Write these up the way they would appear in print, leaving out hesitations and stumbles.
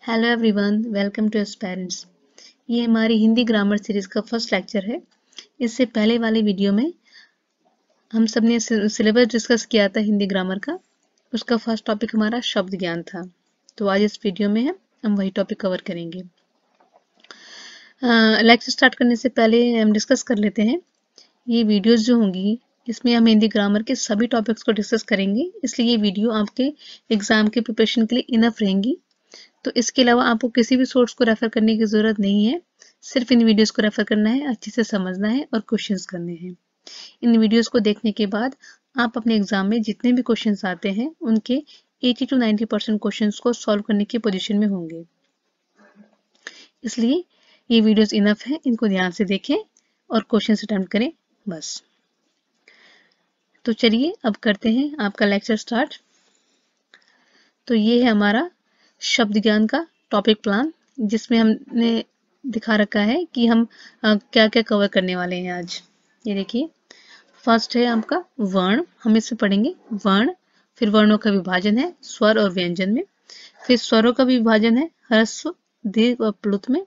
Hello everyone, welcome to aspirants. ये हमारी Hindi grammar series का फर्स्ट लेक्चर है। इससे पहले वाले वीडियो में हम सब ने सिलेबस डिस्कस किया था हिंदी ग्रामर का। उसका फर्स्ट टॉपिक हमारा शब्द ज्ञान था। तो आज इस वीडियो में हम वही टॉपिक कवर करेंगे। लेक्चर स्टार्ट करने से पहले हम डिस्कस कर लेते हैं। ये वीडियोस जो होंगी इसमें हम हिंदी ग्रामर के सभी टॉपिक्स को डिस्कस करेंगे, इसलिए ये वीडियो आपके एग्जाम के प्रिपरेशन के लिए इनफ रहेंगी। तो इसके अलावा आपको किसी भी सोर्स को रेफर करने की ज़रूरत नहीं है, सिर्फ इन वीडियोस को रेफर करना है, अच्छे से समझना है और क्वेश्चंस करने हैं। इन वीडियोस को देखने के बाद आप अपने एग्जाम में जितने भी क्वेश्चंस आते हैं उनके 80 to 90% क्वेश्चंस को सॉल्व करने की पोजीशन में होंगे। इसलिए ये वीडियोस इनफ है, इनको ध्यान से देखें और क्वेश्चंस अटेम्प्ट करें बस। तो चलिए अब करते हैं आपका लेक्चर स्टार्ट। तो ये है हमारा शब्द ज्ञान का टॉपिक प्लान, जिसमें हमने दिखा रखा है कि हम क्या क्या कवर करने वाले हैं आज। ये देखिए, फर्स्ट है आपका वर्ण। हम इसमें पढ़ेंगे वर्ण, फिर वर्णों का विभाजन है स्वर और व्यंजन में, फिर स्वरों का विभाजन है ह्रस्व, दीर्घ और प्लुत में,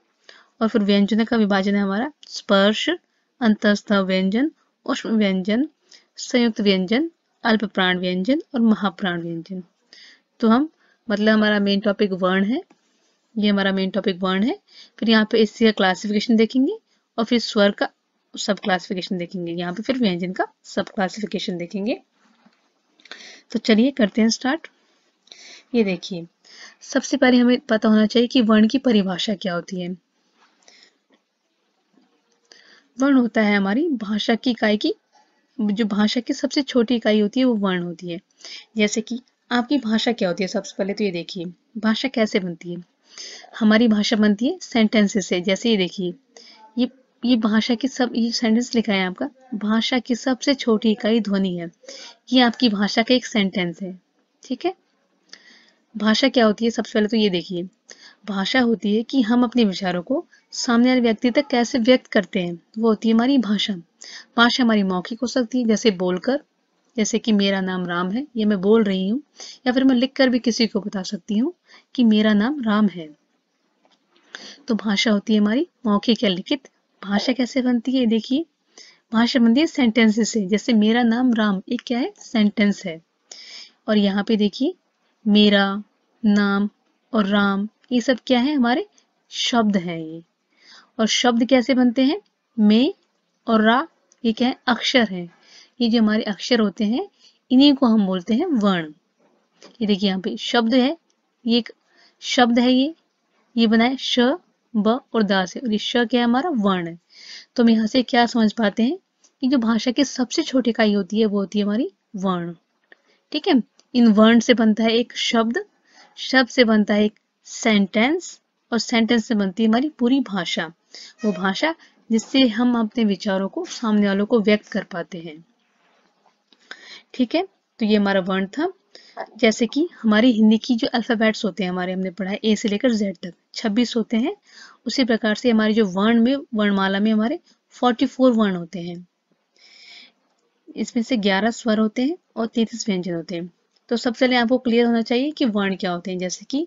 और फिर व्यंजनों का विभाजन है हमारा स्पर्श, अंतस्थ व्यंजन, उष्म व्यंजन, संयुक्त व्यंजन, अल्प प्राण व्यंजन और महाप्राण व्यंजन। तो हम हमारा मेन टॉपिक वर्ण है। ये हमारा मेन टॉपिक वर्ण है। फिर यहाँ पे इसका क्लासिफिकेशन देखेंगे और फिर स्वर का सब क्लासिफिकेशन देखेंगे। यहाँ पे फिर व्यंजन का सब क्लासिफिकेशन देखेंगे। तो चलिए करते हैं स्टार्ट। ये देखिए, सबसे पहले हमें पता होना चाहिए कि वर्ण की परिभाषा क्या होती है। वर्ण होता है हमारी भाषा की इकाई की, जो भाषा की सबसे छोटी इकाई होती है वो वर्ण होती है। जैसे कि आपकी भाषा क्या होती है, सबसे पहले तो ये देखिए भाषा कैसे बनती है। हमारी भाषा बनती है सेंटेंसेस से। जैसे ये देखिए, ये ये भाषा की सब, ये सेंटेंस लिखा है आपका, भाषा की सबसे छोटी इकाई ध्वनि है। ये आपकी भाषा का एक सेंटेंस है। ठीक है, भाषा क्या होती है, सबसे पहले तो ये देखिए, भाषा होती है कि हम अपने विचारों को सामने वाले व्यक्ति तक कैसे व्यक्त करते हैं, वो होती है हमारी भाषा। भाषा हमारी मौखिक हो सकती है, जैसे बोलकर, जैसे कि मेरा नाम राम है, ये मैं बोल रही हूँ, या फिर मैं लिखकर भी किसी को बता सकती हूँ कि मेरा नाम राम है। तो भाषा होती है हमारी मौखिक या लिखित। भाषा कैसे बनती है, देखिए, भाषा बनती है सेंटेंसेस से। जैसे मेरा नाम राम, एक क्या है, सेंटेंस है। और यहाँ पे देखिए, मेरा नाम और राम, ये सब क्या है, हमारे शब्द हैं ये। और शब्द कैसे बनते हैं, में और रा, ये क्या है, अक्षर है। ये जो हमारे अक्षर होते हैं इन्हीं को हम बोलते हैं वर्ण। ये देखिए यहाँ पे शब्द है, ये एक शब्द है, ये बना है श, ब और दा से, और ये श क्या है, हमारा वर्ण है। तो हम यहाँ से क्या समझ पाते हैं कि जो भाषा की सबसे छोटी इकाई होती है वो होती है हमारी वर्ण। ठीक है, इन वर्ण से बनता है एक शब्द, शब्द से बनता है एक सेंटेंस, और सेंटेंस से बनती है हमारी पूरी भाषा, वो भाषा जिससे हम अपने विचारों को सामने वालों को व्यक्त कर पाते हैं। ठीक है, तो ये हमारा वर्ण था। जैसे कि हमारी हिंदी की जो अल्फाबेट्स होते हैं हमारे, हमने पढ़ा है ए से लेकर जेड तक 26 होते हैं। उसी प्रकार से हमारे जो वर्ण में, वर्णमाला में हमारे 44 वर्ण होते हैं। इसमें से 11 स्वर होते हैं और 33 व्यंजन होते हैं। तो सबसे पहले आपको क्लियर होना चाहिए कि वर्ण क्या होते हैं। जैसे कि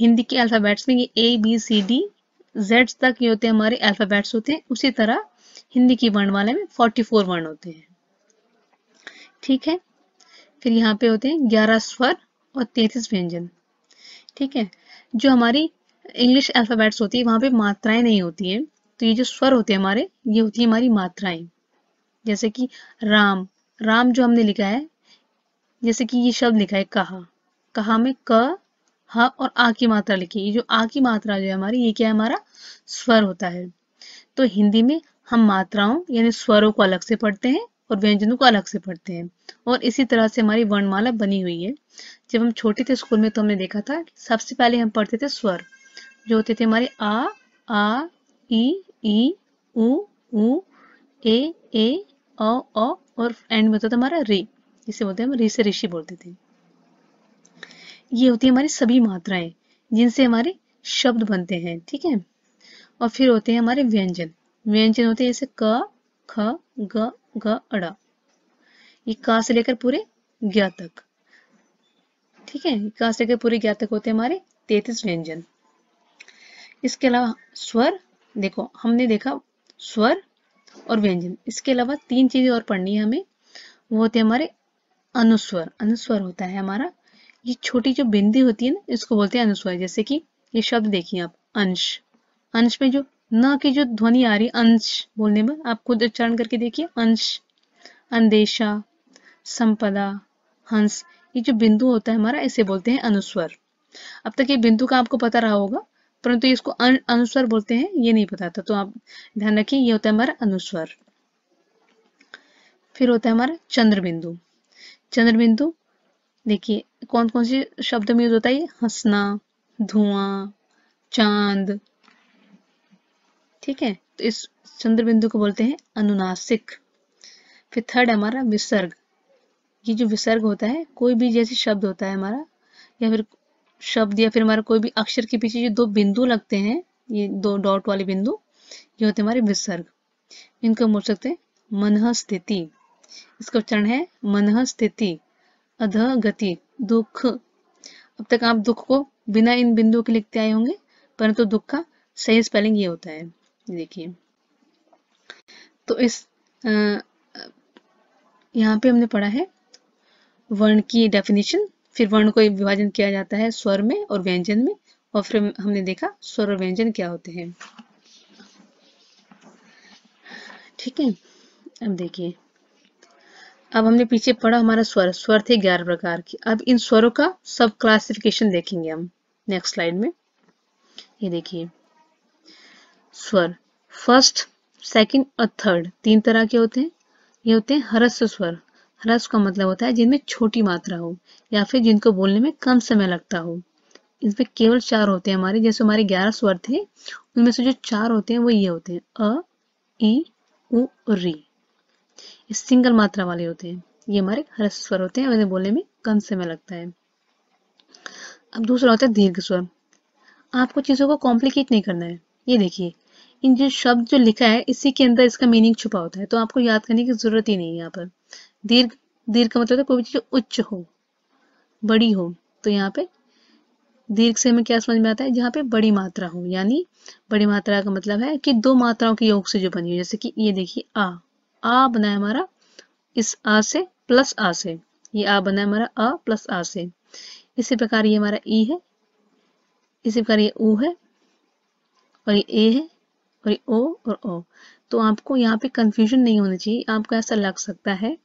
हिंदी के अल्फाबेट्स में ये A B C D Z तक ये होते हैं, हमारे अल्फाबेट्स होते हैं। उसी तरह हिंदी की वर्णमाला में 44 वर्ण होते हैं। ठीक है, फिर यहाँ पे होते हैं 11 स्वर और 33 व्यंजन। ठीक है, जो हमारी इंग्लिश अल्फाबेट्स होती है वहां पे मात्राएं नहीं होती हैं। तो ये जो स्वर होते हैं हमारे, ये होती है हमारी मात्राएं। जैसे कि राम, राम जो हमने लिखा है, जैसे कि ये शब्द लिखा है कहा, कहा में क, ह और आ की मात्रा लिखी है। ये जो आ की मात्रा जो है हमारी, ये क्या है, हमारा स्वर होता है। तो हिंदी में हम मात्राओं यानी स्वरों को अलग से पढ़ते हैं और व्यंजनों को अलग से पढ़ते हैं, और इसी तरह से हमारी वर्णमाला बनी हुई है। जब हम छोटे थे स्कूल में तो हमने देखा था, सबसे पहले हम पढ़ते थे स्वर, जो होते थे हमारे आ ई उ ए औ और एंड में होता था हमारा रे, जिसे बोलते हैं हम री से ऋषि बोलते थे। ये होती है हमारी सभी मात्राएं जिनसे हमारे शब्द बनते हैं। ठीक है, और फिर होते हैं हमारे व्यंजन। व्यंजन होते हैं जैसे क, ख, ग, घ, अड़ा। ये का से लेकर पूरे ज्ञ तक। ठीक है, का से लेकर पूरे ज्ञ तक होते हैं हमारे 33 व्यंजन। इसके अलावा स्वर, देखो हमने देखा स्वर और व्यंजन, इसके अलावा 3 चीजें और पढ़नी है हमें, वो होते हैं हमारे अनुस्वर। अनुस्वर होता है हमारा, ये छोटी जो बिंदी होती है ना, इसको बोलते हैं अनुस्वर। जैसे कि ये शब्द देखिए आप, अंश, अंश में जो न की जो ध्वनि आ रही है अंश बोलने में, आप खुद उच्चारण करके देखिए, अंश, अंदेशा, संपदा, हंस, ये जो बिंदु होता है हमारा, इसे बोलते हैं अनुस्वर। अब तक ये बिंदु का आपको पता रहा होगा, परंतु इसको अनुस्वर बोलते हैं ये नहीं पता था, तो आप ध्यान रखिए, ये होता है हमारा अनुस्वर। फिर होता है हमारा चंद्र बिंदु। चंद्र बिंदु देखिए कौन कौन से शब्द में यूज होता है, हंसना, धुआं, चांद, ठीक है, तो इस चंद्र बिंदु को बोलते हैं अनुनासिक। फिर थर्ड हमारा विसर्ग। ये जो विसर्ग होता है, कोई भी जैसे शब्द होता है हमारा, या फिर शब्द या फिर हमारा कोई भी अक्षर के पीछे जो 2 बिंदु लगते हैं, ये 2 डॉट वाले बिंदु, ये होते हैं हमारे विसर्ग। इनको बोल सकते हैं मनः स्थिति। इसका उच्चारण है मनः स्थिति, अधः गति, दुख। अब तक आप दुख को बिना इन बिंदुओं के लिखते आए होंगे, परंतु दुख का सही स्पेलिंग ये होता है, देखिए। तो इस यहाँ पे हमने पढ़ा है वर्ण की डेफिनेशन, फिर वर्ण को विभाजन किया जाता है स्वर में और व्यंजन में, और फिर हमने देखा स्वर और व्यंजन क्या होते हैं, ठीक है। अब देखिए, अब हमने पीछे पढ़ा हमारा स्वर, स्वर थे 11 प्रकार के। अब इन स्वरों का सब क्लासिफिकेशन देखेंगे हम नेक्स्ट स्लाइड में। ये देखिए, स्वर फर्स्ट, सेकंड और थर्ड 3 तरह के होते हैं। ये होते हैं ह्रस्व स्वर। ह्रस्व का मतलब होता है जिनमें छोटी मात्रा हो, या फिर जिनको बोलने में कम समय लगता हो। इसमें केवल 4 होते हैं हमारे, जैसे हमारे 11 स्वर थे, उनमें से जो 4 होते हैं वो ये होते हैं, अ, ई, उ और री। ये सिंगल मात्रा वाले होते हैं, ये हमारे ह्रस्व स्वर होते हैं, उन्हें बोलने में कम समय लगता है। अब दूसरा होता है दीर्घ स्वर। आपको चीजों को कॉम्प्लिकेट नहीं करना है। ये देखिए, इन जो शब्द जो लिखा है इसी के अंदर इसका मीनिंग छुपा होता है, तो आपको याद करने की जरूरत ही नहीं है यहाँ पर। दीर्घ, दीर्घ का मतलब है कोई भी चीज उच्च हो, बड़ी हो, तो यहाँ पे दीर्घ से हमें क्या समझ में आता है, जहाँ पे बड़ी मात्रा हो, यानी बड़ी मात्रा का मतलब है कि 2 मात्राओं के योग से जो बनी हो। जैसे कि ये देखिए, आ बना है हमारा इस आ से प्लस आ से, ये आ बना है हमारा अ प्लस आ से। इसी प्रकार ये हमारा ई है, इसी प्रकार ये ऊ है, और ये ए है, और ये ओ और ओ। तो आपको यहाँ पे कंफ्यूजन नहीं होना चाहिए। आपको ऐसा लग सकता है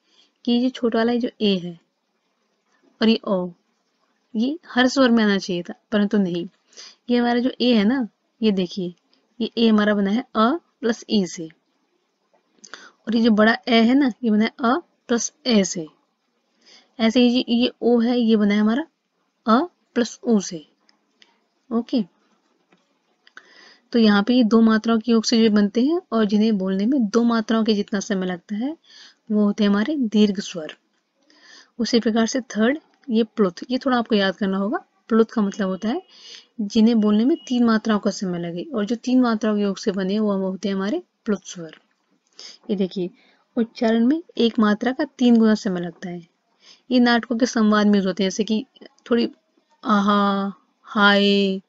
कि ये छोटा वाला जो ए है और ये ओ, ये हर स्वर में आना चाहिए था, परंतु नहीं। ये हमारा जो ए है ना, ये देखिए, ये ए हमारा बना है अ प्लस ई से, और ये जो बड़ा ए है ना, ये बना है अ प्लस ए से। ऐसे ही ये ओ है, ये बना है हमारा अ प्लस ऊ से। ओके, तो यहाँ पे ये 2 मात्राओं के योग से जो बनते हैं और जिन्हें बोलने में 2 मात्राओं के जितना समय लगता है, वो होते हैं हमारे दीर्घ स्वर। उसी प्रकार से थर्ड, ये प्लुत, ये थोड़ा आपको याद करना होगा। प्लुत का मतलब होता है जिन्हें बोलने में 3 मात्राओं का समय लगे, और जो 3 मात्राओं के योग से बने वो होते हैं हमारे प्लुत स्वर। ये देखिए, उच्चारण में 1 मात्रा का 3 गुना समय लगता है। ये नाटकों के संवाद में होते हैं, जैसे कि थोड़ी आहा, हाय,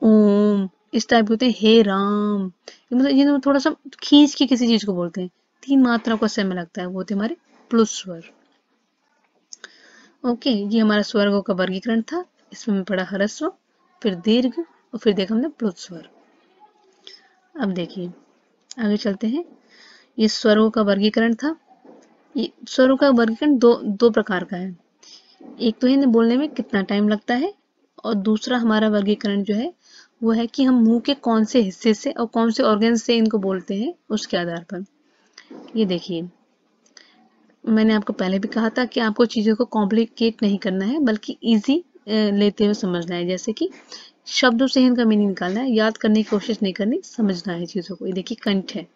ओम, इस टाइप के होते हैं, हे राम, मतलब जिन्हें थोड़ा सा खींच के किसी चीज को बोलते हैं, 3 मात्राओं का समय लगता है, वो होते हमारे प्लुत स्वर। ओके, ये हमारा स्वरों का वर्गीकरण था। इसमें हमने पढ़ा ह्रस्व, फिर दीर्घ, और फिर देखा हमने प्लुत स्वर। अब देखिए आगे चलते हैं। ये स्वरों का वर्गीकरण था। ये स्वरों का वर्गीकरण दो प्रकार का है। एक तो इन्हें बोलने में कितना टाइम लगता है, और दूसरा हमारा वर्गीकरण जो है वो है कि हम मुंह के कौन से हिस्से से और कौन से ऑर्गन से इनको बोलते हैं, उसके आधार पर। ये देखिए, मैंने आपको पहले भी कहा था कि आपको चीज़ों को कॉम्प्लिकेट नहीं करना है, बल्कि इजी लेते हुए समझना है। जैसे कि शब्दों से इनका मीनिंग निकालना है, याद करने की कोशिश नहीं करनी, समझना है चीज़ों को। ये देखिए, कंठ है,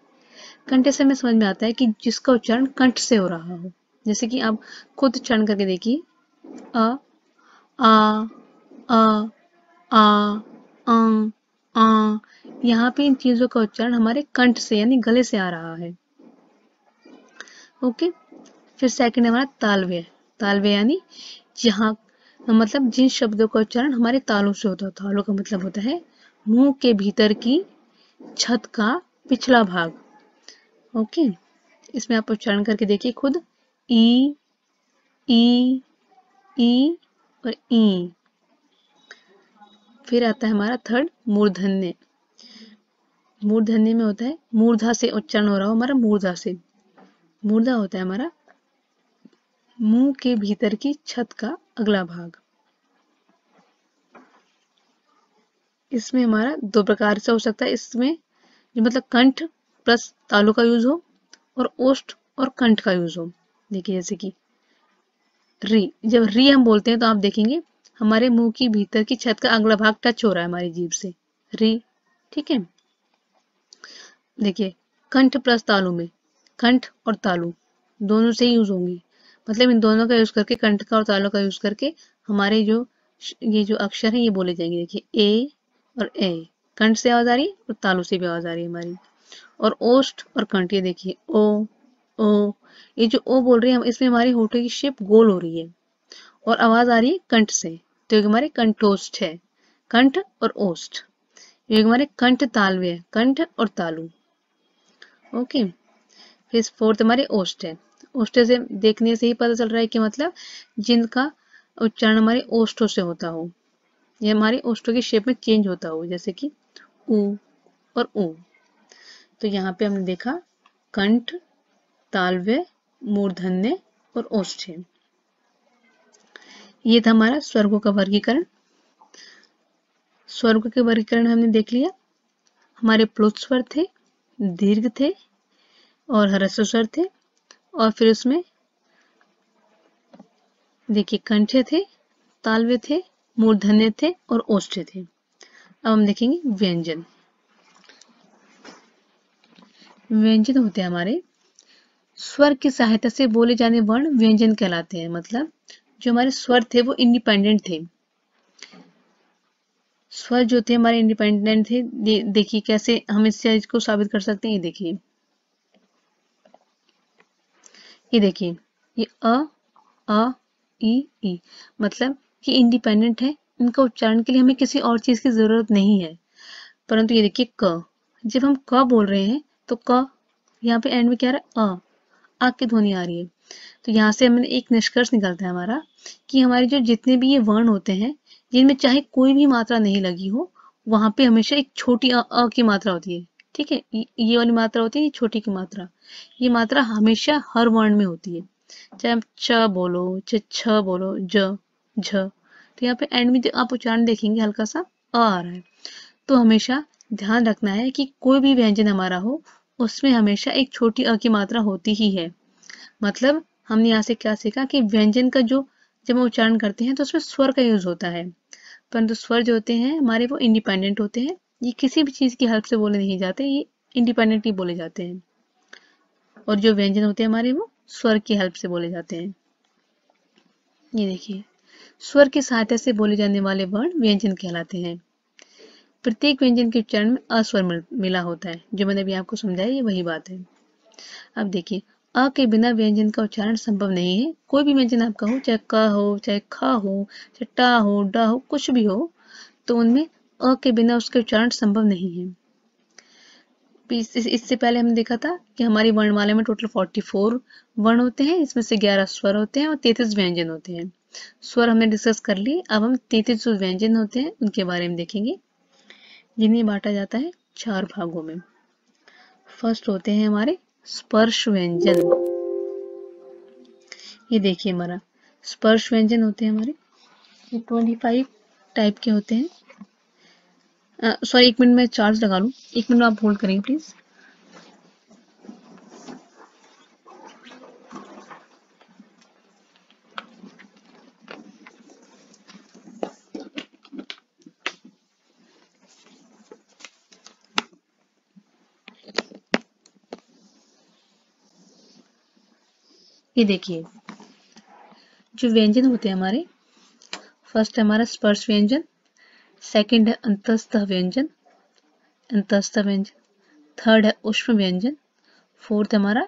कंठ से हमें समझ में आता है कि जिसका उच्चारण कंठ से हो रहा हो। जैसे कि आप खुद उच्चारण करके देखिए, अ, आ, अ, आ, अं, आ, यहाँ पे इन चीजों का उच्चारण हमारे कंठ से यानी गले से आ रहा है। ओके, फिर सेकंड हमारा तालव्य। तालव्य यानी जहाँ, मतलब जिन शब्दों का उच्चारण हमारे तालू से होता है। तालू का मतलब होता है मुंह के भीतर की छत का पिछला भाग। ओके, इसमें आप उच्चारण करके देखिए खुद। ई, ई, ई और ई। फिर आता है हमारा थर्ड मूर्धन्य। मूर्धन्य में होता है, मूर्धा से उच्चारण हो रहा हो हमारा, मूर्धा से। मूर्धा होता है हमारा मुंह के भीतर की छत का अगला भाग। इसमें हमारा दो प्रकार से हो सकता है। इसमें जो मतलब कंठ प्लस तालु का यूज हो, और ओष्ठ और कंठ का यूज हो। देखिए जैसे कि री, जब री हम बोलते हैं तो आप देखेंगे हमारे मुंह की भीतर की छत का अगला भाग टच हो रहा है हमारी जीभ से, री। ठीक है, देखिए कंठ प्लस तालु में कंठ और तालु दोनों से यूज होंगी, मतलब इन दोनों का यूज करके, कंठ का और तालु का यूज करके हमारे जो ये जो अक्षर है ये बोले जाएंगे। देखिए ए और ए, कंठ से आवाज आ रही है और तालु से भी आवाज आ रही है हमारी। और ओष्ठ और कंठ, ये देखिए ओ, ओ। ये जो ओ बोल रही है इसमें हमारी होठों की शेप गोल हो रही है और आवाज आ रही है कंठ से, तो ये हमारे कंठोष्ठ है, कंठ और ओष्ठ। ये हमारे कंठ तालव्य है, कंठ और तालु। ओके, फिर फोर्थ हमारे ओष्ठ है। ओष्ठ से देखने से ही पता चल रहा है कि मतलब जिनका उच्चारण हमारे ओष्ठों से होता हो, ये हमारे ओष्ठों की शेप में चेंज होता हो, जैसे कि उ और उ। तो यहाँ पे हमने देखा कंठ, तालव्य, मूर्धन्य और ओष्ठ। ये था हमारा स्वर्गों का वर्गीकरण। स्वर्गों के वर्गीकरण हमने देख लिया। हमारे प्लुत स्वर थे, दीर्घ थे और ह्रस्व स्वर थे, और फिर उसमें देखिए कंठ थे, तालव्य थे, मूर्धन्य थे और ओष्ठ थे। अब हम देखेंगे व्यंजन। व्यंजन होते हैं हमारे स्वर की सहायता से बोले जाने वर्ण व्यंजन कहलाते हैं। मतलब जो हमारे स्वर थे वो इंडिपेंडेंट थे। स्वर जो थे हमारे इंडिपेंडेंट थे। देखिए कैसे हम इस चीज को साबित कर सकते हैं। ये देखिए, ये देखिए, ये अ, ई, मतलब कि इंडिपेंडेंट है। इनका उच्चारण के लिए हमें किसी और चीज की जरूरत नहीं है। परंतु ये देखिए क, जब हम क बोल रहे हैं तो क यहाँ पे एंड में क्या आ रहा है, आ की ध्वनि आ रही है। तो यहाँ से हमें एक निष्कर्ष निकलता है हमारा कि हमारे जो जितने भी ये वर्ण होते हैं, जिनमें चाहे कोई भी मात्रा नहीं लगी हो, वहां पे हमेशा एक छोटी अ की मात्रा होती है। ठीक है, ये वाली मात्रा होती है, ये छोटी की मात्रा। ये मात्रा हमेशा हर वर्ण में होती है, चाहे आप च बोलो, चाहे छ बोलो, ज, झ। तो यहाँ पे एंड में जो आप उच्चारण देखेंगे हल्का सा आ रहा है। तो हमेशा ध्यान रखना है कि कोई भी व्यंजन हमारा हो, उसमें हमेशा एक छोटी अ की मात्रा होती ही है। मतलब हमने यहाँ से क्या सीखा कि व्यंजन का जो जब हम उच्चारण करते हैं तो उसमें स्वर का यूज होता है, परंतु स्वर जो होते हैं हमारे वो इंडिपेंडेंट होते हैं। ये किसी भी चीज की हेल्प से बोले नहीं जाते, ये इंडिपेंडेंटली बोले जाते हैं। और जो व्यंजन होते हैं हमारे वो स्वर की हेल्प से बोले जाते हैं। ये देखिए, स्वर की सहायता से बोले जाने वाले वर्ण व्यंजन कहलाते हैं। प्रत्येक व्यंजन के उच्चारण में अस्वर मिला होता है। जो मैंने अभी आपको समझाया ये वही बात है। अब देखिए, अ के बिना व्यंजन का उच्चारण संभव नहीं है। कोई भी व्यंजन आपका हो, चाहे क हो, चाहे ख हो, चाहे टा हो, ड हो, कुछ भी हो, तो उनमें अ के बिना उसके उच्चारण संभव नहीं है। इससे पहले हमने देखा था कि हमारी वर्णमाला में टोटल 44 वर्ण होते हैं। इसमें से 11 स्वर होते हैं और 33 व्यंजन होते हैं। स्वर हमने डिस्कस कर लिए। अब हम 33 जो व्यंजन होते हैं उनके बारे में देखेंगे, जिन्हें बांटा जाता है 4 भागों में। फर्स्ट होते हैं हमारे स्पर्श व्यंजन। ये देखिए हमारा स्पर्श व्यंजन होते हैं हमारे, ये 25 टाइप के होते हैं। सॉरी, 1 मिनट में चार्ज लगा लूं, 1 मिनट आप होल्ड करेंगे प्लीज। ये देखिए, जो व्यंजन होते हैं हमारे, फर्स्ट है हमारा स्पर्श व्यंजन, सेकंड है अंतस्थ व्यंजन, थर्ड है उष्म व्यंजन, फोर्थ हमारा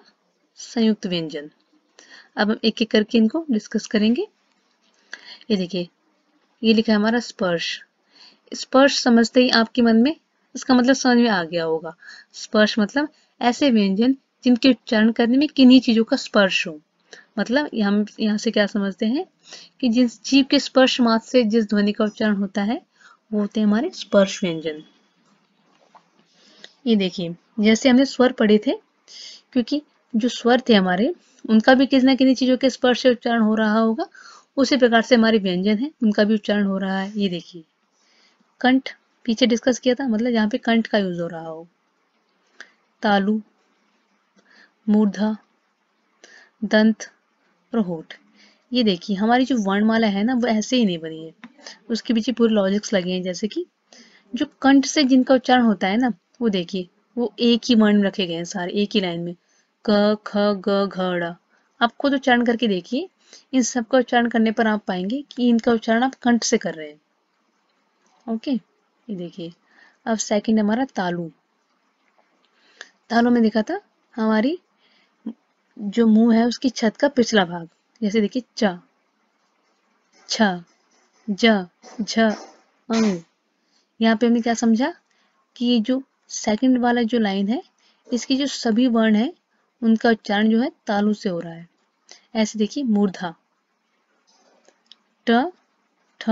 संयुक्त व्यंजन। अब हम एक एक करके इनको डिस्कस करेंगे। ये देखिए, ये लिखा है हमारा स्पर्श। स्पर्श समझते ही आपके मन में इसका मतलब समझ में आ गया होगा। स्पर्श मतलब ऐसे व्यंजन जिनके उच्चारण करने में किन्हीं चीजों का स्पर्श हो। मतलब हम यहाँ से क्या समझते हैं कि जिस जीव के स्पर्श मात्र से जिस ध्वनि का उच्चारण होता है वो होते हैं हमारे स्पर्श व्यंजन। ये देखिए, जैसे हमने स्वर पढ़े थे, क्योंकि जो स्वर थे हमारे उनका भी किसी न किसी चीजों के स्पर्श से उच्चारण हो रहा होगा, उसी प्रकार से हमारे व्यंजन है उनका भी उच्चारण हो रहा है। ये देखिए, कंठ पीछे डिस्कस किया था, मतलब जहाँ पे कंठ का यूज हो रहा हो। तालु, मूर्धा, दंत और होठ। ये देखिए, हमारी जो वर्णमाला है ना वो ऐसे ही नहीं बनी है, उसके पीछे पूरे लॉजिक्स लगे हैं। जैसे कि जो कंठ से जिनका उच्चारण होता है ना, वो देखिए वो एक ही वर्ण में रखे गए हैं, सारे एक ही लाइन में, क ख ग घ ड़। आप खुद उच्चारण करके देखिए, इन सबका उच्चारण करने पर आप पाएंगे कि इनका उच्चारण आप कंठ से कर रहे हैं। ओके, ये देखिए। अब सेकंड हमारा तालु। तालु में देखा था हमारी जो मुंह है उसकी छत का पिछला भाग। जैसे देखिए, च, छ, ज, झ, अंग। यहाँ पे हमने क्या समझा कि ये जो सेकंड वाला जो लाइन है, इसकी जो सभी वर्ण है उनका उच्चारण जो है तालु से हो रहा है। ऐसे देखिए, मूर्धा, ट, ठ,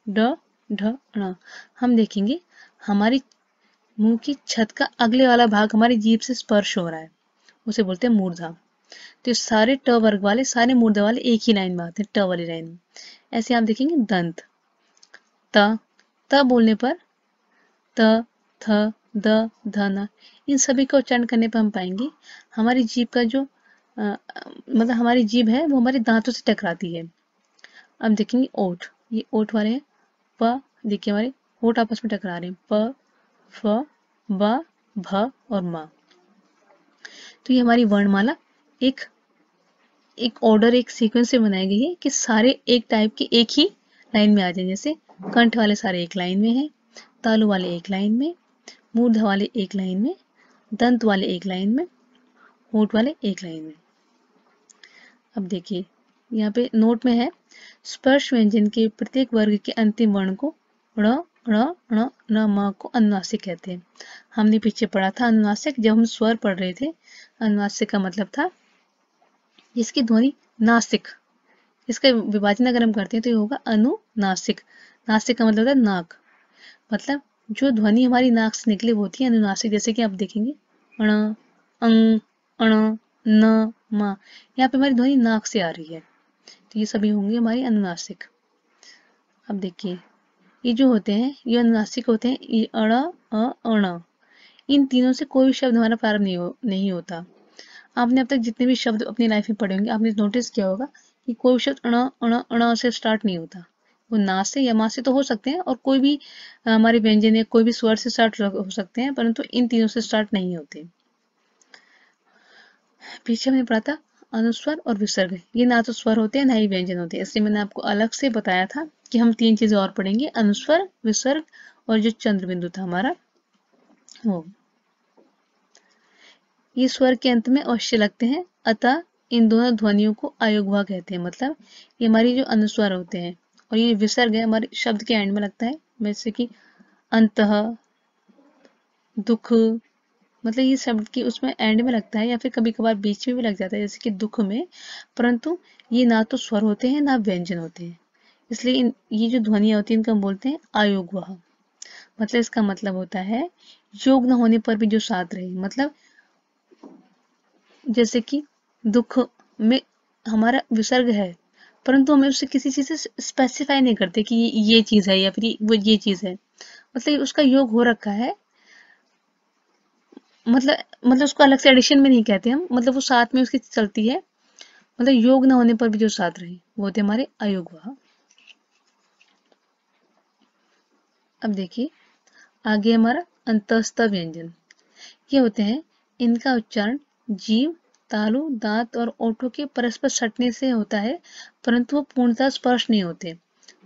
ड, ढ, ण। हम देखेंगे हमारी मुंह की छत का अगले वाला भाग हमारी जीभ से स्पर्श हो रहा है, उसे बोलते हैं मूर्धा। तो ये सारे ट वर्ग वाले, सारे मूर्धा वाले एक ही लाइन में आते हैं, ट वाली लाइन में। ऐसे आप देखेंगे दंत, त, त बोलने पर त, थ, द, ध, न। इन सभी का उच्चारण करने पर हम पाएंगे हमारी जीभ का जो मतलब हमारी जीभ है वो हमारे दांतों से टकराती है। अब देखेंगे ओठ, ये ओठ वाले हैं। प, देखिए हमारे होठ आपस में टकरा रहे हैं, प, फ, ब, भ और म। तो ये हमारी वर्णमाला एक एक ऑर्डर, एक सीक्वेंस से बनाई गई है कि सारे एक टाइप के एक ही लाइन में आ जाए। जैसे कंठ वाले सारे एक लाइन में हैं, तालु वाले एक लाइन में, मूर्धा वाले एक लाइन में, दंत वाले एक लाइन में, होठ वाले एक लाइन में। अब देखिए, यहाँ पे नोट में है, स्पर्श व्यंजन के प्रत्येक वर्ग के अंतिम वर्ण को ण, ण, ण, न, म को अनुनासिक कहते हैं। हमने पीछे पढ़ा था अनुनासिक, जब हम स्वर पढ़ रहे थे। अनुनासिक का मतलब था जिसकी ध्वनि नासिक, इसका विभाजन अगर हम करते हैं तो ये होगा अनुनासिक। नासिक का मतलब है नाक, मतलब जो ध्वनि हमारी नाक से निकले वो होती है अनुनासिक। जैसे कि आप देखेंगे अण, अंग, अण, न, म। यहाँ पे हमारी ध्वनि नाक से आ रही है, तो ये सभी होंगे हमारी अनुनासिक। अब देखिए, ये जो होते हैं ये अनुनासिक होते हैं, ये अण, अ, अण। इन तीनों से कोई भी शब्द हमारा प्रारंभ नहीं होता। आपने अब तक जितने भी शब्द अपनी लाइफ में पढ़े होंगे, आपने नोटिस किया होगा कि कोई शब्द अण, अण, अण से स्टार्ट नहीं होता। वो ना से या मा से तो हो सकते हैं, और कोई भी हमारे व्यंजन या कोई भी स्वर से स्टार्ट हो सकते हैं, परंतु इन तीनों से स्टार्ट नहीं होते। पीछे हमने पढ़ा था अनुस्वर और विसर्ग, ये ना तो स्वर होते हैं ना ही व्यंजन होते हैं, इसलिए मैंने आपको अलग से बताया था कि हम तीन चीजें और पढ़ेंगे, अनुस्वर, विसर्ग और जो चंद्र बिंदु था हमारा वो। ये स्वर के अंत में अवश्य लगते हैं, अतः इन दोनों ध्वनियों को अयोगवा कहते हैं। मतलब ये हमारी जो अनुस्वर होते हैं, और ये विसर्ग है हमारे शब्द के एंड में लगता है, जैसे कि अंतः, दुख। मतलब ये शब्द की उसमें एंड में लगता है, या फिर कभी कभार बीच में भी लग जाता है, जैसे कि दुख में। परंतु ये ना तो स्वर होते हैं ना व्यंजन होते हैं, इसलिए ये जो ध्वनियां होती हैं इनको हम बोलते हैं अयोगवा। मतलब इसका मतलब होता है योग न होने पर भी जो साथ रहे। मतलब जैसे कि दुख में हमारा विसर्ग है, परंतु हमें उससे किसी चीज से स्पेसिफाई नहीं करते कि ये चीज है या फिर वो ये चीज है। मतलब उसका योग हो रखा है, मतलब उसको अलग से एडिशन में नहीं कहते हम, मतलब वो साथ में उसकी चलती है। मतलब योग ना होने पर भी जो साथ रहे वो होते हमारे अयोगवा। अब देखिए, आगे हमारा अंतस्थ व्यंजन। ये होते हैं, इनका उच्चारण जीभ, तालु, दांत और ओठों के परस्पर सटने से होता है, परंतु वो पूर्णतः स्पर्श नहीं होते।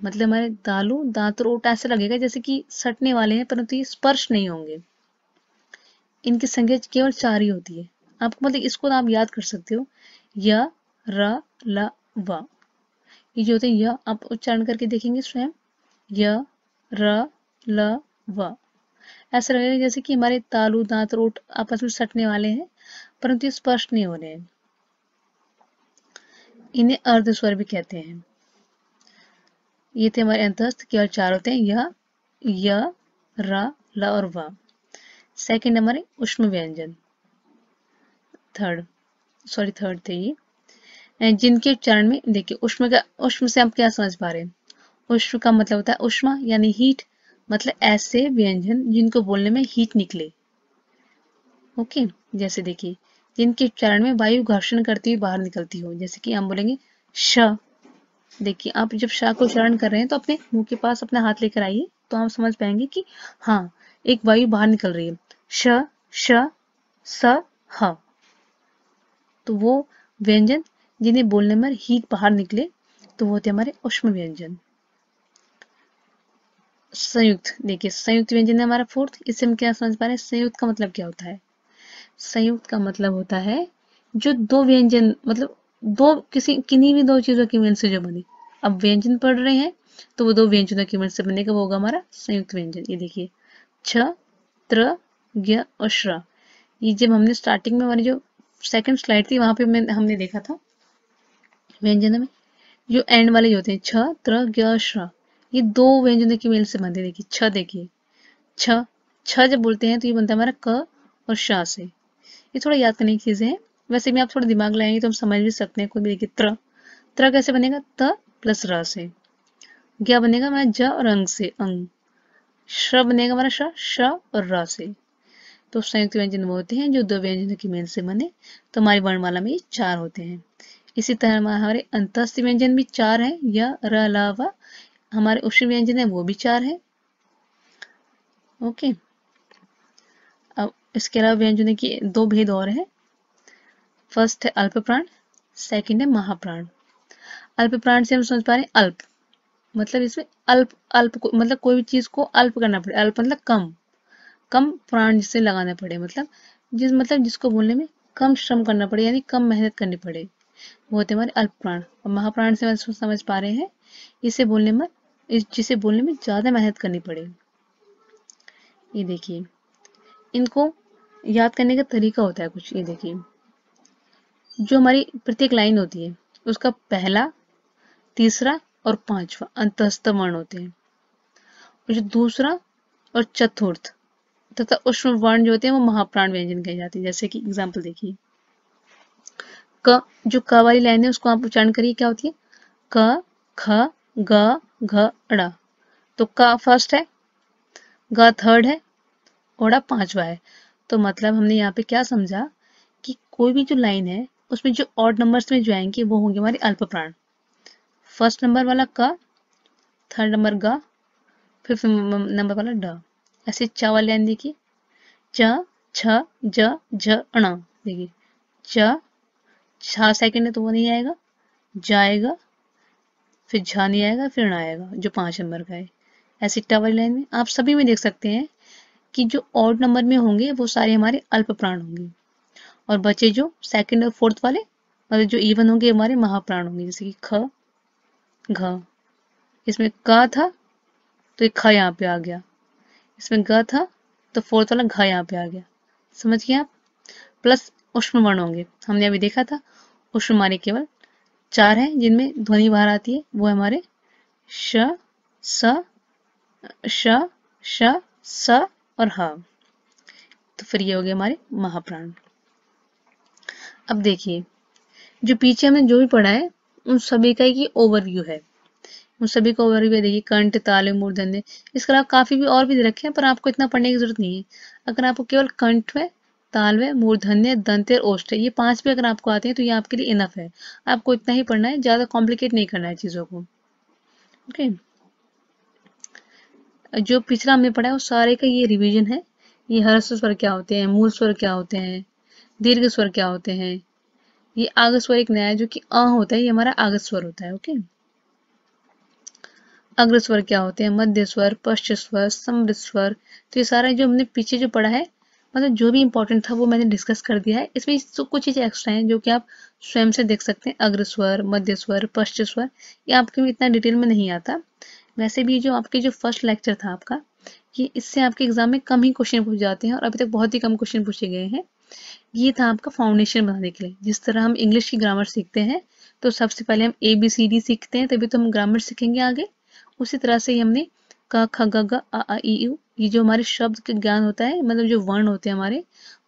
मतलब हमारे तालु, दांत और ओठ ऐसे लगेगा जैसे कि सटने वाले हैं, परंतु ये स्पर्श नहीं होंगे। इनकी संख्या केवल 4 ही होती है। आपको मतलब इसको आप याद कर सकते हो, य, र, ल, व। ये जो होते हैं, य आप उच्चारण करके देखेंगे स्वयं, य, र, ल व। ऐसा लगेगा जैसे कि हमारे तालु दांत और ओठ आपस में सटने वाले हैं, परंतु ये स्पष्ट नहीं हो रहे हैं। इन्हें अर्ध स्वर भी कहते हैं। ये थे हमारे अंतस्थ, केवल 4 होते हैं, य, र, ल और व। सेकंड हमारे उष्म व्यंजन, थर्ड थे ये, जिनके उच्चारण में देखिए उष्म से आप क्या समझ पा रहे हैं। उष्म का मतलब होता है उष्मा यानी हीट, मतलब ऐसे व्यंजन जिनको बोलने में हीट निकले। ओके, जैसे देखिए जिनके उच्चारण में वायु घर्षण करती हुई बाहर निकलती हो, जैसे कि हम बोलेंगे श। देखिए आप जब श को उच्चारण कर रहे हैं तो अपने मुंह के पास अपना हाथ लेकर आइए, तो आप समझ पाएंगे कि हाँ एक वायु बाहर निकल रही है। श, श, स, ह। तो वो व्यंजन जिन्हें बोलने में हीट बाहर निकले, तो वो होते हमारे उष्म व्यंजन। संयुक्त, देखिए संयुक्त व्यंजन है हमारा फोर्थ। इससे हम क्या समझ पा रहे हैं, संयुक्त का मतलब क्या होता है। संयुक्त का मतलब होता है जो दो व्यंजन, मतलब दो किन्हीं भी दो चीजों की मिल से जो बने। अब व्यंजन पढ़ रहे हैं तो वो दो व्यंजनों की मिल से बनेगा, वो होगा हमारा संयुक्त व्यंजन। ये देखिए छ, त्र, ज्ञ और श्र। ये जब हमने स्टार्टिंग में हमारी जो सेकंड स्लाइड थी वहां पे हमने देखा था व्यंजन में जो एंड वाले जो होते हैं छ, त्र, ज्ञ, श्र, ये दो व्यंजनों की मेल से बनते हैं। देखिए छ, देखिए छ, छ जब बोलते हैं तो ये बनता है हमारा क और श से। ये थोड़ा याद करने की चीजें हैं, वैसे भी आप थोड़ा दिमाग लगाएंगे तो हम समझ भी सकते हैं। कोई भी देखिए त्र, त्र कैसे बनेगा, त प्लस र से। ज्ञ बनेगा हमारा ज और अंग से, अंग। श्र बनेगा हमारा श और र से। तो संयुक्त व्यंजन वो होते हैं जो दो व्यंजनों की मेल से बने। तो हमारी वर्णमाला में ये 4 होते हैं। इसी तरह हमारे अंतस्थ व्यंजन भी 4 हैं, य, र, ल, व। हमारे उष्ण व्यंजन है वो भी 4 है। ओके, अब इसके अलावा व्यंजनों की दो भेद और हैं। फर्स्ट है अल्प प्राण, सेकंड है महाप्राण। अल्प प्राण से हम समझ पा रहे हैं अल्प, मतलब इसमें अल्प अल्प को, मतलब कोई भी चीज को अल्प करना पड़े। अल्प मतलब कम, कम प्राण जिससे लगाना पड़े, मतलब जिसको बोलने में कम श्रम करना पड़े, यानी कम मेहनत करनी पड़े, वो होते हमारे अल्प प्राण। और महाप्राण से हम समझ पा रहे हैं जिसे बोलने में ज्यादा मेहनत करनी पड़े। ये देखिए इनको याद करने का तरीका होता है कुछ। ये देखिए जो हमारी प्रत्येक लाइन होती है उसका पहला, तीसरा और पांचवा अंतस्थ वर्ण होते हैं, और जो दूसरा और चतुर्थ तथा उष्म वर्ण जो होते हैं वो महाप्राण व्यंजन कहे जाते हैं। जैसे कि एग्जाम्पल देखिए क, जो क वाली लाइन है उसको आप उच्चारण करिए, क्या होती है क, ख, ग, घ, ड़। तो क फर्स्ट है, ग थर्ड है, ओड़ा पांचवा है। तो मतलब हमने यहाँ पे क्या समझा कि कोई भी जो लाइन है उसमें जो ऑड नंबर्स में जो आएंगे वो होंगे हमारे अल्प प्राण। फर्स्ट नंबर वाला क, थर्ड नंबर ग, फिफ्थ नंबर वाला ड। ऐसे च वाली लाइन देखिए च, छ, ज, झ, ण। देखिए च, छ सेकंड है तो वो नहीं आएगा, जाएगा, फिर झ नहीं आएगा, फिर ण आएगा जो 5 नंबर का है। ऐसे ट वाली लाइन में आप सभी में देख सकते हैं कि जो ऑड नंबर में होंगे वो सारे हमारे अल्प प्राण होंगे, और बचे जो सेकंड और फोर्थ वाले, मतलब जो इवन होंगे हमारे महाप्राण होंगे। जैसे कि ख, घ, इसमें क था तो एक ख यहाँ पे आ गया, इसमें ग था तो फोर्थ वाला घ यहाँ पे आ गया। समझ गए आप। प्लस उष्म वर्ण होंगे, हमने अभी देखा था उष्म हमारे केवल 4 हैं जिनमें ध्वनि बाहर आती है, वो है हमारे श, स, श, श, स और ह। तो फिर ये हो गए हमारे महाप्राण। अब देखिए जो पीछे हमने जो भी पढ़ा है उन सभी का एक ओवरव्यू है। उन सभी का ओवरव्यू देखिए कंठ, तालव्य, मूर्धन्य। इसके अलावा काफी भी और भी दे रखे हैं पर आपको इतना पढ़ने की जरूरत नहीं है। अगर आपको केवल कंठ में, तालव्य, मूर्धन्य, दंत्य और ओष्ठ ये 5 भी अगर आपको आते हैं तो ये आपके लिए इनफ है। आपको इतना ही पढ़ना है, ज्यादा कॉम्प्लिकेट नहीं करना है चीजों को। ओके, जो पिछला हमने पढ़ा है वो सारे का ये रिवीजन है। ये हर्ष स्वर क्या होते हैं, मूल स्वर क्या होते हैं, दीर्घ स्वर क्या होते हैं। ये आगत स्वर एक नया है जो कि अ होता है, ये हमारा आगत स्वर होता है। ओके, अग्र स्वर क्या होते हैं, मध्य स्वर, पश्च स्वर, समृद्ध स्वर। तो ये सारा जो हमने पीछे जो पढ़ा है, मतलब जो भी इंपॉर्टेंट था वो मैंने डिस्कस कर दिया है। इसमें कुछ चीजें एक्स्ट्रा हैं जो कि आप स्वयं से देख सकते हैं। अग्र स्वर, मध्य स्वर, पश्च स्वर, ये आपके में इतना डिटेल में नहीं आता, वैसे भी जो आपके जो फर्स्ट लेक्चर था आपका, ये इससे आपके एग्जाम में कम ही क्वेश्चन पूछ जाते हैं और अभी तक बहुत ही कम क्वेश्चन पूछे गए हैं। ये था आपका फाउंडेशन बनाने के लिए। जिस तरह हम इंग्लिश की ग्रामर सीखते हैं तो सबसे पहले हम ABCD सीखते हैं, तभी तो हम ग्रामर सीखेंगे आगे। उसी तरह से ही हमने क ख ग घ आ आ ई ऊ, ये जो हमारे शब्द का ज्ञान होता है, मतलब जो वर्ण होते हैं हमारे,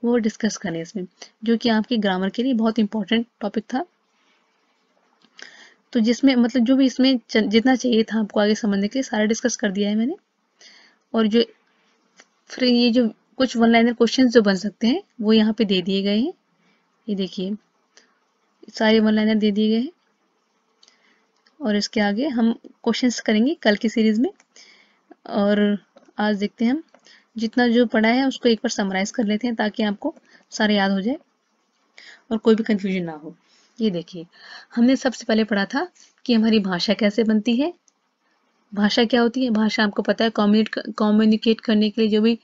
वो डिस्कस करें इसमें, जो कि आपकी ग्रामर के लिए बहुत इंपॉर्टेंट टॉपिक था। तो जिसमें मतलब जो भी इसमें जितना चाहिए था आपको आगे समझने के लिए सारा डिस्कस कर दिया है मैंने। और जो फिर ये जो कुछ वन लाइनर क्वेश्चन जो बन सकते हैं वो यहाँ पे दे दिए गए हैं। ये देखिए सारे वन लाइनर दे दिए गए हैं और इसके आगे हम क्वेश्चंस करेंगे कल की सीरीज में। और आज देखते हैं हम जितना जो पढ़ा है उसको एक बार समराइज कर लेते हैं ताकि आपको सारा याद हो जाए और कोई भी कंफ्यूजन ना हो। ये देखिए हमने सबसे पहले पढ़ा था कि हमारी भाषा कैसे बनती है। भाषा क्या होती है? भाषा आपको पता है कम्युनिकेट करने के लिए जो भी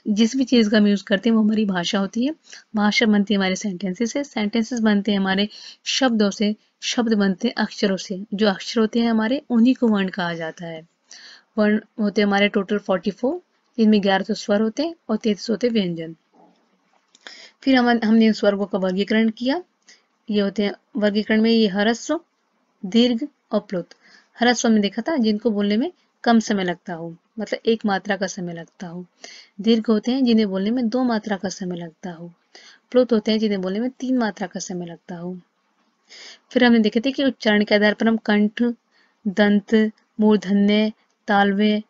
जिस भी चीज़ का हम यूज़ करते हैं वो हमारी भाषा होती है। भाषा बनती है हमारे सेंटेंसेस से, सेंटेंसेस बनते हैं हमारे शब्दों से, शब्द बनते हैं अक्षरों से। जो अक्षर होते हैं हमारे उन्हीं को वर्ण कहा जाता है। वर्ण होते हैं हमारे टोटल 44, जिनमें 11 तो स्वर होते हैं और 33 होते हैं व्यंजन। फिर हमने इन स्वर्गों का वर्गीकरण किया। ये होते हैं वर्गीकरण में ये ह्रस्व, दीर्घ और प्लुत। ह्रस्व में देखा था जिनको बोलने में कम समय लगता हो, मतलब एक मात्रा का समय लगता हो। दीर्घ होते हैं जिन्हें बोलने में 2 मात्रा का समय लगता हो। प्लुत होते हैं जिन्हें बोलने में 3 मात्रा का समय लगता हो। फिर हमने देखे थे कि उच्चारण के आधार पर हम कंठ, दंत, मूर्धन्य, तालव्य,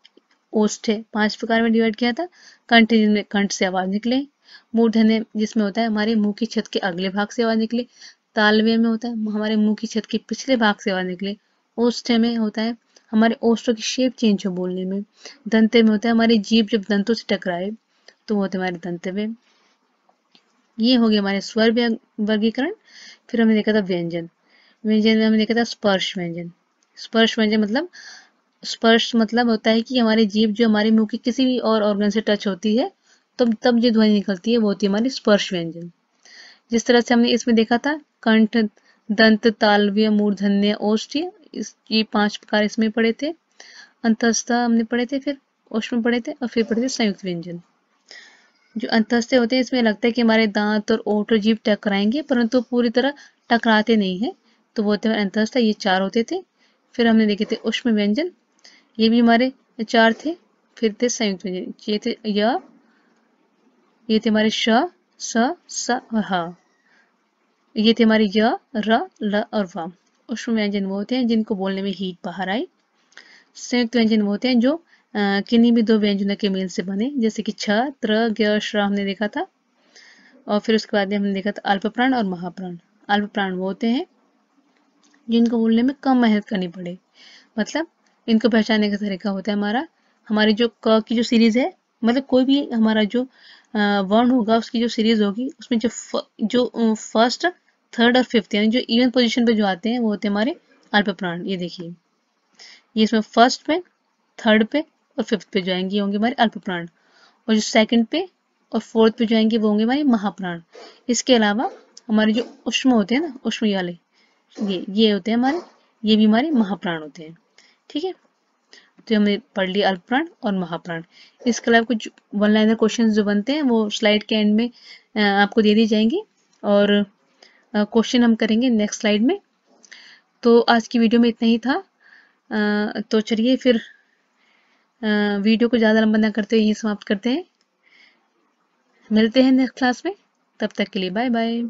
ओष्ठ्य 5 प्रकार में डिवाइड किया था। कंठ जिसमें कंठ से आवाज निकले, मूर्धन्य जिसमें होता है हमारे मुंह की छत के अगले भाग से आवाज निकले, तालव्य में होता है हमारे मुंह की छत के पिछले भाग से आवाज निकले, ओष्ठ्य में होता है हमारे ओष्ठों की शेप चेंज हो बोलने में, दंते में होता है हमारी जीभ जब दंतों से टकराए तो वो होते हमारे दंतव्य। ये हो गया हमारे स्वर वर्गीकरण। फिर हमने देखा था व्यंजन। व्यंजन में हमने देखा था स्पर्श व्यंजन। स्पर्श व्यंजन मतलब स्पर्श मतलब होता है कि हमारी जीभ जो हमारे मुंह के किसी भी और ऑर्गन से टच होती है तब जो ध्वनि निकलती है वो होती है हमारी स्पर्श व्यंजन। जिस तरह से हमने इसमें देखा था कंठ, दंत, तालव्य, मूर्धन्य, ओष्ठ्य, ये 5 प्रकार इसमें पढ़े थे। अंतस्थ हमने पढ़े थे, फिर ओष्ठ पढ़े थे और फिर पढ़े थे संयुक्त व्यंजन। जो अंतस्थ होते हैं इसमें लगता है कि हमारे दांत और ओठ और जीभ टकराएंगे परंतु पूरी तरह टकराते नहीं है, तो वो होते हैं अंतस्थ। ये 4 होते थे। फिर हमने देखे थे ऊष्म व्यंजन, ये भी हमारे 4 थे। फिर थे संयुक्त व्यंजन, ये थे ये थे हमारे श, स और ह। ये थे हमारे य, र, ल और व। ऊष्म व्यंजन वो होते हैं जिनको बोलने में हीट बाहर आई। संयुक्त व्यंजन वो होते हैं जो किन्हीं भी 2 व्यंजनों के मेल से बने, जैसे कि छ, त्र, ज्ञ, श्र हमने देखा था। और फिर उसके बाद हमने देखा था अल्प प्राण और महाप्राण। अल्प प्राण वो होते हैं जिनको बोलने में कम मेहनत करनी पड़े, मतलब इनको पहचानने का तरीका होता है हमारी जो क की जो सीरीज है, मतलब कोई भी हमारा जो वर्ण होगा उसकी जो सीरीज होगी उसमें जो फर्स्ट, थर्ड और फिफ्थ यानी जो इवन पोजीशन पे जो आते हैं वो होते हैं हमारे अल्प प्राण। ये देखिए ये इसमें फर्स्ट पे, थर्ड पे और फिफ्थ पे जो आएंगे होंगे हमारे अल्प प्राण, और जो सेकंड पे और फोर्थ पे जो आएंगे वो होंगे हमारे महाप्राण। इसके अलावा हमारे जो उष्म होते हैं ना, उष्म वाले ये होते हैं हमारे, ये भी हमारे महाप्राण होते हैं। ठीक है, तो हमने पढ़ लिया अल्प प्राण और महाप्राण। इसके अलावा कुछ वन लाइनर क्वेश्चन जो बनते हैं वो स्लाइड के एंड में आपको दे दी जाएंगी और क्वेश्चन हम करेंगे नेक्स्ट स्लाइड में। तो आज की वीडियो में इतना ही था। तो चलिए फिर वीडियो को ज़्यादा लंबा ना करते हुए यहीं समाप्त करते हैं। मिलते हैं नेक्स्ट क्लास में, तब तक के लिए बाय बाय।